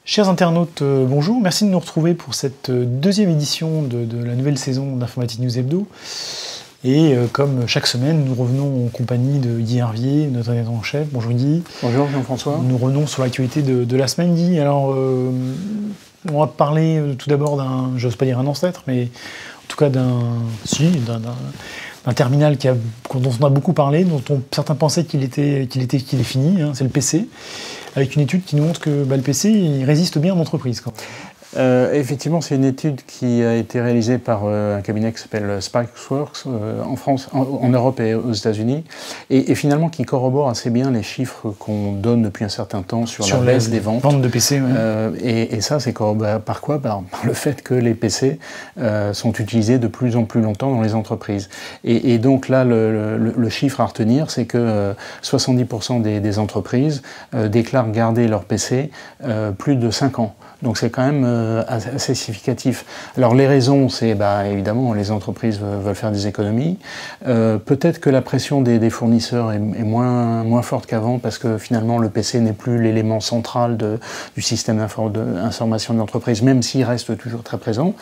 Chers internautes, bonjour, merci de nous retrouver pour cette deuxième édition de la nouvelle saison d'Informatique News Hebdo. Et comme chaque semaine, nous revenons en compagnie de Guy Hervier, notre rédacteur en chef. Bonjour Guy. Bonjour Jean-François. Nous revenons sur l'actualité de la semaine, Guy. Alors, on va parler tout d'abord d'un, j'ose pas dire un ancêtre, mais en tout cas d'un terminal dont on a beaucoup parlé, dont certains pensaient qu'il est fini, hein, c'est le PC, avec une étude qui nous montre que le PC il résiste bien en entreprise. Effectivement, c'est une étude qui a été réalisée par un cabinet qui s'appelle Spikeworks en France, en Europe et aux États-Unis, et finalement qui corrobore assez bien les chiffres qu'on donne depuis un certain temps sur la baisse des ventes de PC. Ouais. Et ça, c'est corroboré par quoi? Par le fait que les PC sont utilisés de plus en plus longtemps dans les entreprises. Et donc là, le chiffre à retenir, c'est que 70% des entreprises déclarent garder leur PC plus de 5 ans. Donc c'est quand même assez significatif. Alors les raisons, c'est évidemment les entreprises veulent faire des économies. Peut-être que la pression des fournisseurs est moins forte qu'avant parce que finalement le PC n'est plus l'élément central du système d'information de l'entreprise, même s'il reste toujours très présent.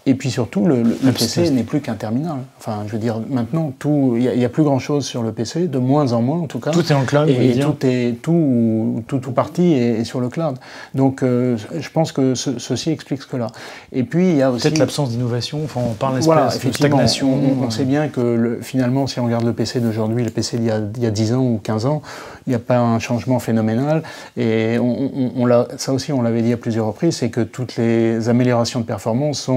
Et puis surtout, le PC n'est plus qu'un terminal. Enfin, je veux dire, maintenant, il n'y a plus grand-chose sur le PC, de moins en moins en tout cas. Tout est en cloud, et tout partie est sur le cloud. Donc, je pense que ceci explique cela. Et puis, il y a aussi... Peut-être l'absence d'innovation, enfin, on parle de stagnation. On sait bien que finalement, si on regarde le PC d'aujourd'hui, le PC d'il y a 10 ans ou 15 ans, il n'y a pas un changement phénoménal. Et ça aussi, on l'avait dit à plusieurs reprises, c'est que toutes les améliorations de performance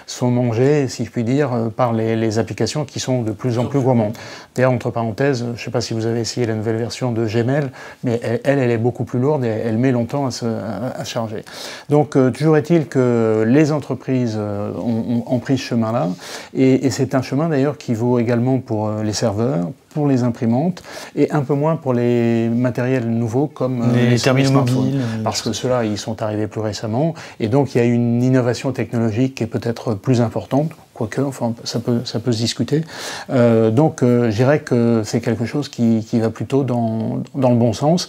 sont mangées, si je puis dire, par les applications qui sont de plus en plus gourmandes. D'ailleurs, entre parenthèses, je ne sais pas si vous avez essayé la nouvelle version de Gmail, mais elle est beaucoup plus lourde et elle met longtemps à charger. Donc, toujours est-il que les entreprises ont pris ce chemin-là, et c'est un chemin d'ailleurs qui vaut également pour les serveurs, pour les imprimantes, et un peu moins pour les matériels nouveaux comme les terminaux mobiles. Parce que ceux-là, ils sont arrivés plus récemment, et donc il y a une innovation technologique qui est peut-être plus importante, quoique, enfin, ça peut se discuter. Donc, je dirais que c'est quelque chose qui va plutôt dans le bon sens.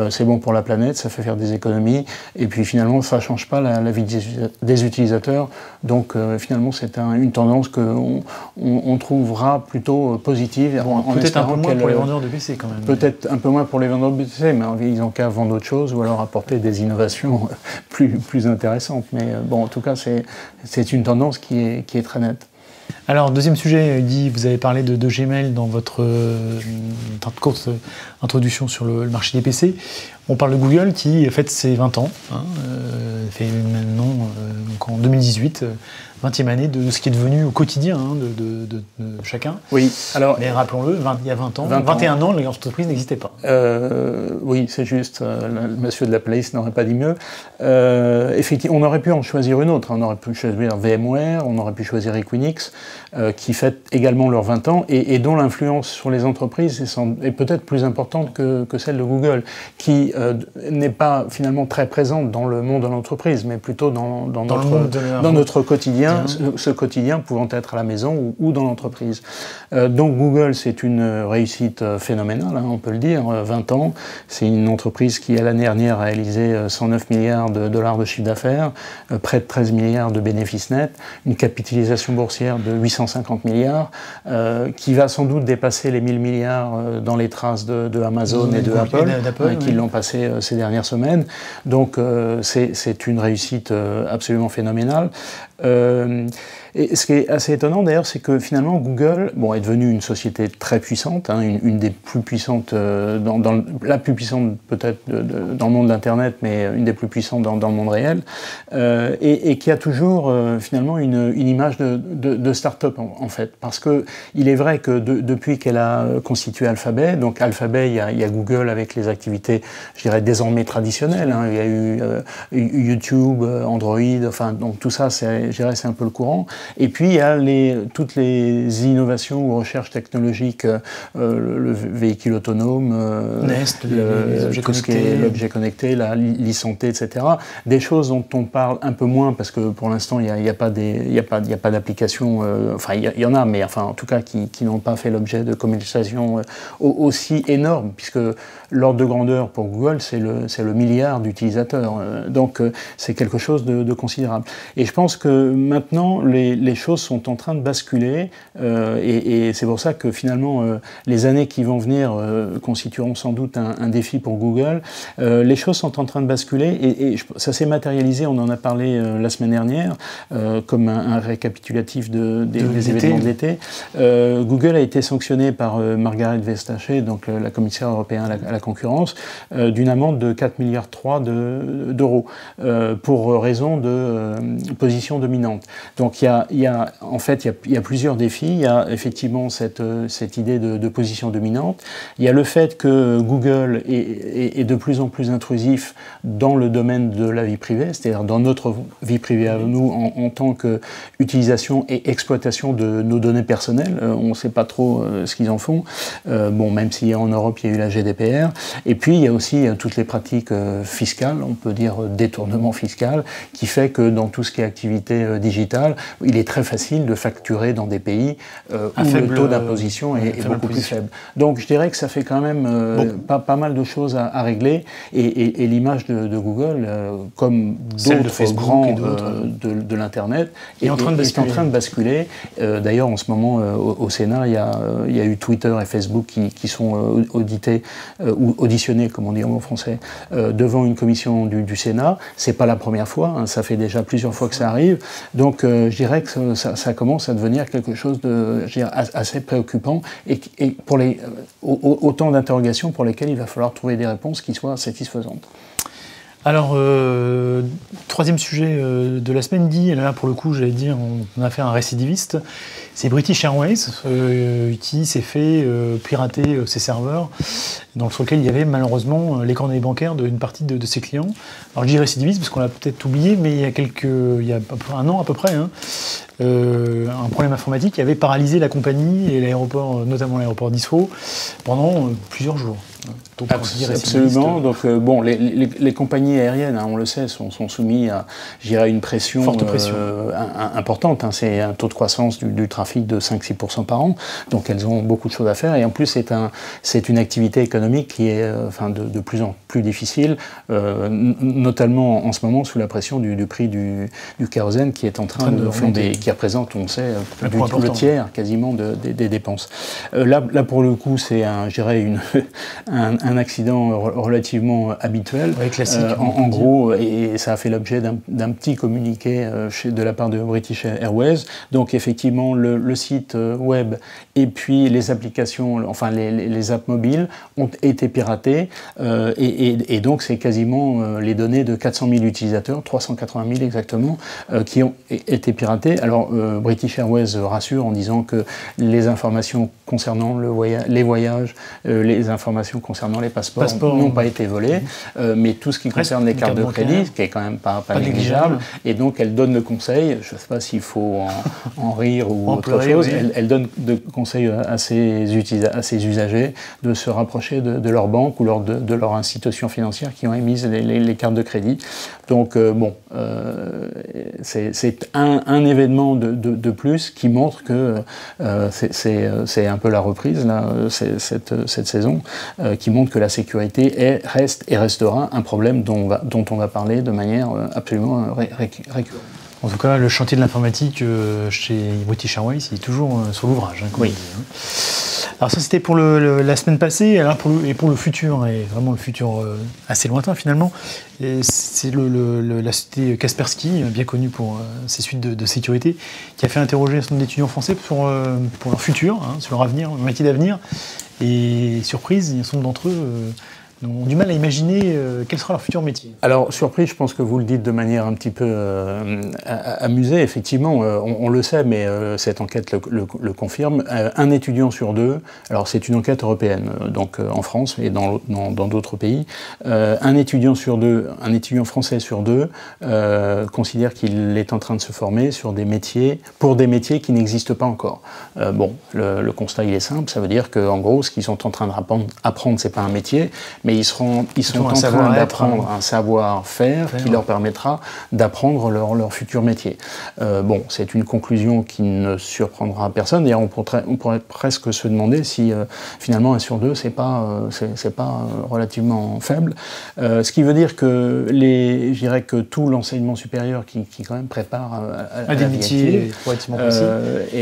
C'est bon pour la planète, ça fait faire des économies, et puis finalement, ça ne change pas la vie des utilisateurs. Donc, finalement, c'est une tendance qu'on trouvera plutôt positive. Peut-être un peu moins pour les vendeurs de PC quand même. Peut-être un peu moins pour les vendeurs de PC, mais ils n'ont qu'à vendre autre chose ou alors apporter des innovations plus intéressantes. Mais bon, en tout cas, c'est une tendance qui est très nette. Alors, deuxième sujet, Guy, vous avez parlé de Gmail dans votre courte introduction sur le marché des PC. On parle de Google qui fête ses 20 ans, fait maintenant, donc en 2018, 20e année de ce qui est devenu au quotidien de chacun. Oui, alors... Mais rappelons-le, il y a 20 ans, 21 ans, l'entreprise n'existait pas. Oui, c'est juste, le monsieur de la Place n'aurait pas dit mieux. Effectivement, on aurait pu en choisir une autre, on aurait pu choisir VMware, on aurait pu choisir Equinix, qui fêtent également leurs 20 ans, et dont l'influence sur les entreprises est peut-être plus importante que celle de Google, qui n'est pas finalement très présente dans le monde de l'entreprise, mais plutôt dans notre quotidien, ce quotidien pouvant être à la maison ou dans l'entreprise. Donc Google, c'est une réussite phénoménale, hein, on peut le dire, 20 ans. C'est une entreprise qui, à l'année dernière, a réalisé 109 milliards de dollars de chiffre d'affaires, près de 13 milliards de bénéfices nets, une capitalisation boursière de 850 milliards, qui va sans doute dépasser les 1000 milliards dans les traces de Amazon et de Apple, qui l'ont passé ces dernières semaines. Donc c'est une réussite absolument phénoménale. Et ce qui est assez étonnant d'ailleurs, c'est que finalement Google est devenue une société très puissante, hein, une des plus puissantes, la plus puissante peut-être dans le monde de l'Internet, mais une des plus puissantes dans le monde réel, et qui a toujours finalement une image de start-up en fait. Parce que il est vrai que depuis qu'elle a constitué Alphabet, donc Alphabet, il y a Google avec les activités, je dirais, désormais traditionnelles, hein, il y a eu YouTube, Android, enfin donc tout ça c'est je dirais c'est un peu le courant. Et puis il y a toutes les innovations ou recherches technologiques, le véhicule autonome, Nest, les objets connectés, l'objet connecté, l'e-santé, etc. Des choses dont on parle un peu moins parce que pour l'instant il n'y a pas d'application, enfin il y en a, mais enfin en tout cas qui n'ont pas fait l'objet de commercialisation aussi énorme, puisque l'ordre de grandeur pour Google c'est le milliard d'utilisateurs, donc c'est quelque chose de considérable. Et je pense que maintenant les choses sont en train de basculer, et c'est pour ça que finalement les années qui vont venir constitueront sans doute un défi pour Google. Les choses sont en train de basculer, et ça s'est matérialisé, on en a parlé la semaine dernière, comme un récapitulatif des événements de l'été. Google a été sanctionné par Margrethe Vestager, donc la commissaire européenne à la concurrence, d'une amende de 4,3 milliards d'euros pour raison de position dominante. Donc il y a plusieurs défis. Il y a effectivement cette idée de position dominante. Il y a le fait que Google est de plus en plus intrusif dans le domaine de la vie privée, c'est-à-dire dans notre vie privée à nous en tant qu'utilisation et exploitation de nos données personnelles. On ne sait pas trop ce qu'ils en font. Bon, même si en Europe il y a eu la GDPR. Et puis il y a aussi toutes les pratiques fiscales, on peut dire détournement fiscal, qui fait que dans tout ce qui est activité digitale, il est très facile de facturer dans des pays où le taux d'imposition est beaucoup plus faible. Donc je dirais que ça fait quand même pas mal de choses à régler, et l'image de Google, comme d'autres grands de l'Internet, est en train de basculer. D'ailleurs, en ce moment, au Sénat, il y a eu Twitter et Facebook qui sont audités, ou auditionnés, comme on dit en français, devant une commission du Sénat. C'est pas la première fois, hein, ça fait déjà plusieurs fois que ça arrive. Donc je dirais que ça commence à devenir quelque chose de assez préoccupant, et pour autant d'interrogations pour lesquelles il va falloir trouver des réponses qui soient satisfaisantes. Alors, troisième sujet de la semaine dit, et là pour le coup j'allais dire on a fait un récidiviste, c'est British Airways qui s'est fait pirater ses serveurs, sur lequel il y avait malheureusement les coordonnées bancaires d'une partie de ses clients. Alors je dis récidiviste parce qu'on l'a peut-être oublié, mais il y a un an à peu près, un problème informatique qui avait paralysé la compagnie et l'aéroport, notamment l'aéroport d'Heathrow, pendant plusieurs jours. Donc, absolument. Donc bon, les compagnies aériennes, hein, on le sait, sont soumises à, je dirais, une pression, forte pression. importante. Hein. C'est un taux de croissance du trafic de 5-6% par an. Donc elles ont beaucoup de choses à faire. Et en plus, c'est une activité économique qui est de plus en plus difficile, notamment en ce moment sous la pression du prix du kérosène qui est en train de fonder, qui représente, on le sait, le tiers quasiment des dépenses. Là, pour le coup, c'est un accident relativement habituel, classique, en gros, et ça a fait l'objet d'un petit communiqué de la part de British Airways. Donc effectivement, le site web et puis les applications, enfin les apps mobiles ont été piratés, et donc c'est quasiment les données de 400 000 utilisateurs, 380 000 exactement, qui ont été piratées. Alors British Airways rassure en disant que les informations concernant les voyages, les informations concernant les passeports n'ont pas été volées, mais tout ce qui concerne les cartes de crédit, ce qui est quand même pas négligeable, et donc elle donne le conseil, je ne sais pas s'il faut en rire ou autre chose, elle donne de conseils à ses usagers de se rapprocher de leur banque ou de leur institution financière qui ont émis les cartes de crédit. Donc c'est un événement de plus qui montre que c'est un peu la reprise là, cette saison, qui montre que la sécurité reste et restera un problème dont on va parler de manière absolument récurrente. En tout cas, le chantier de l'informatique chez British Airways, il est toujours sur l'ouvrage. Oui. Alors ça, c'était pour la semaine passée. Alors pour le futur, et vraiment le futur assez lointain finalement, c'est la société Kaspersky, bien connue pour ses suites de sécurité, qui a fait interroger un certain nombre d'étudiants français pour leur futur, sur leur avenir, leur métier d'avenir. Et surprise, il y a un certain nombre d'entre eux ont du mal à imaginer quel sera leur futur métier. Alors, surprise, je pense que vous le dites de manière un petit peu amusée. Effectivement, on le sait, mais cette enquête le confirme. Un étudiant sur deux, alors c'est une enquête européenne, donc en France et dans d'autres pays, un étudiant français sur deux considère qu'il est en train de se former pour des métiers qui n'existent pas encore. Bon, le constat il est simple, ça veut dire qu'en gros, ce qu'ils sont en train d'apprendre, c'est pas un métier, mais ils sont en train d'apprendre un savoir-faire qui leur permettra d'apprendre leur futur métier. Bon, c'est une conclusion qui ne surprendra personne. D'ailleurs, on pourrait presque se demander si finalement 1 sur 2, c'est pas relativement faible. Ce qui veut dire que je dirais que tout l'enseignement supérieur qui quand même prépare à des métiers relativement précis,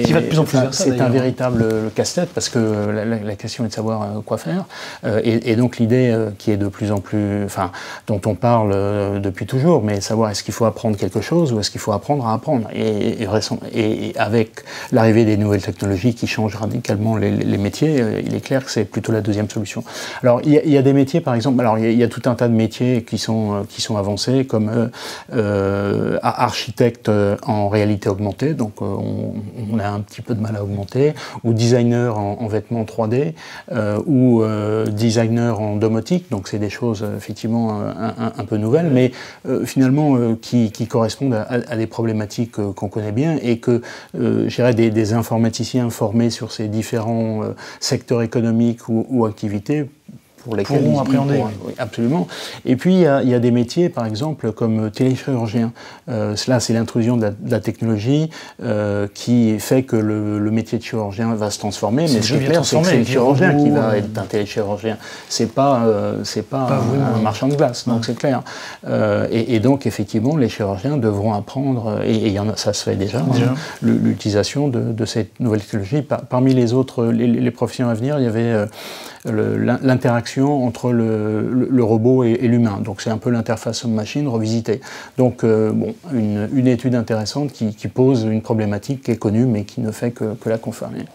qui va de plus en plus vers ça. C'est un véritable casse-tête parce que la question est de savoir quoi faire. Et donc l'idée qui est de plus en plus, enfin, dont on parle depuis toujours, mais savoir est-ce qu'il faut apprendre quelque chose ou est-ce qu'il faut apprendre à apprendre. Et avec l'arrivée des nouvelles technologies qui changent radicalement les métiers, il est clair que c'est plutôt la deuxième solution. Alors il y a des métiers, par exemple, alors il y a tout un tas de métiers qui sont avancés, comme architecte en réalité augmentée, donc on a un petit peu de mal à augmenter, ou designer en vêtements 3D, ou designer en domotique, donc c'est des choses effectivement un peu nouvelles, mais finalement qui correspondent à des problématiques qu'on connaît bien et que je dirais des informaticiens formés sur ces différents secteurs économiques ou activités pour lesquels pourront appréhender. Oui, absolument. Et puis, il y a des métiers, par exemple, comme téléchirurgien. Cela, c'est l'intrusion de la technologie qui fait que le métier de chirurgien va se transformer. Mais ce qui est clair, c'est que c'est le chirurgien qui va être un téléchirurgien. C'est pas un marchand de glace, donc c'est clair. Et donc, effectivement, les chirurgiens devront apprendre, et ça se fait déjà. L'utilisation de cette nouvelle technologie. Parmi les autres, les professions à venir, il y avait l'interaction entre le robot et l'humain. Donc c'est un peu l'interface homme-machine revisitée. Donc bon, une étude intéressante qui pose une problématique qui est connue mais qui ne fait que la confirmer.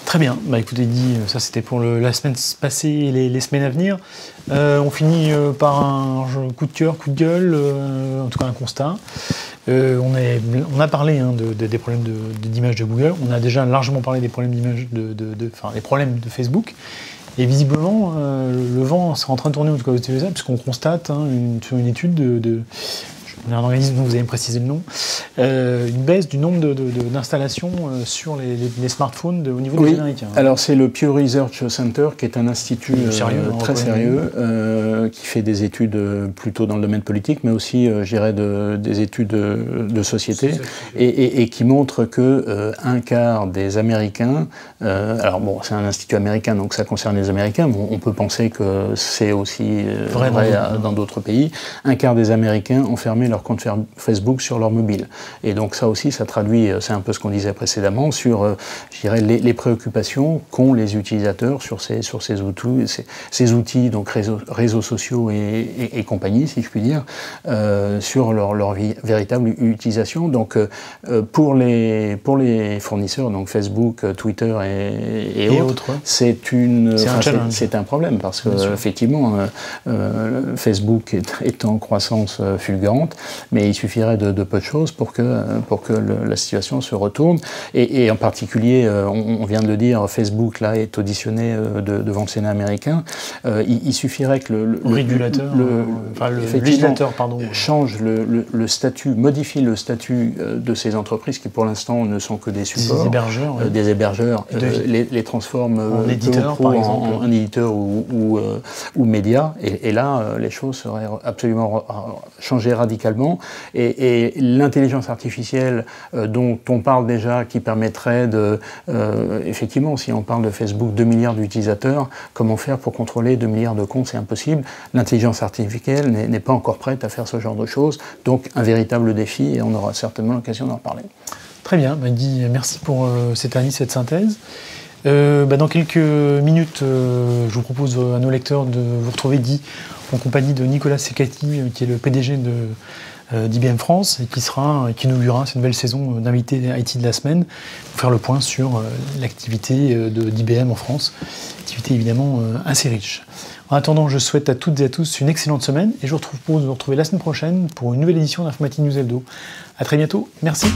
Très bien. Bah, écoutez, Guy, ça c'était pour la semaine passée et les semaines à venir. On finit par un coup de cœur, coup de gueule, en tout cas un constat. On a parlé des problèmes d'image de Google. On a déjà largement parlé des problèmes d'image des problèmes de Facebook. Et visiblement, le vent est en train de tourner en tout cas aux USA, puisqu'on constate sur une étude un organisme dont vous allez me préciser le nom, une baisse du nombre d'installations sur les smartphones au niveau des Américains. Alors c'est le Pew Research Center, qui est un institut très sérieux, qui fait des études plutôt dans le domaine politique, mais aussi, je dirais, des études de société, et qui montre que un quart des Américains, alors bon, c'est un institut américain, donc ça concerne les Américains, mais on peut penser que c'est aussi vrai dans d'autres pays, un quart des Américains ont fermé leur compte Facebook sur leur mobile. Et donc ça aussi, ça traduit, c'est un peu ce qu'on disait précédemment, sur je dirais, les préoccupations qu'ont les utilisateurs sur ces outils, donc réseaux sociaux et compagnie, si je puis dire, sur leur véritable utilisation. Donc pour les fournisseurs, donc Facebook, Twitter et autres, c'est un problème, parce que effectivement, Facebook est en croissance fulgurante, mais il suffirait de peu de choses pour que la situation se retourne. Et en particulier, on vient de le dire, Facebook là est auditionné devant le Sénat américain. Il suffirait que le législateur change le statut, modifie le statut de ces entreprises qui pour l'instant ne sont que des supports, des hébergeurs, les transforme en éditeur, par exemple, en éditeur ou média. Et là, les choses seraient absolument changées radicalement. Et l'intelligence artificielle dont on parle déjà, qui permettrait effectivement, si on parle de Facebook, 2 milliards d'utilisateurs, comment faire pour contrôler 2 milliards de comptes? C'est impossible. L'intelligence artificielle n'est pas encore prête à faire ce genre de choses, donc un véritable défi, et on aura certainement l'occasion d'en reparler. Très bien, Guy, merci pour cette analyse, cette synthèse. Dans quelques minutes, je vous propose à nos lecteurs de vous retrouver, Guy, en compagnie de Nicolas Secati, qui est le PDG d'IBM France et qui inaugurera cette nouvelle saison d'invités IT de la semaine pour faire le point sur l'activité d'IBM en France. Activité évidemment assez riche. En attendant, je souhaite à toutes et à tous une excellente semaine et je vous retrouve pour vous retrouver la semaine prochaine pour une nouvelle édition d'Informatique News Hebdo. A très bientôt, merci.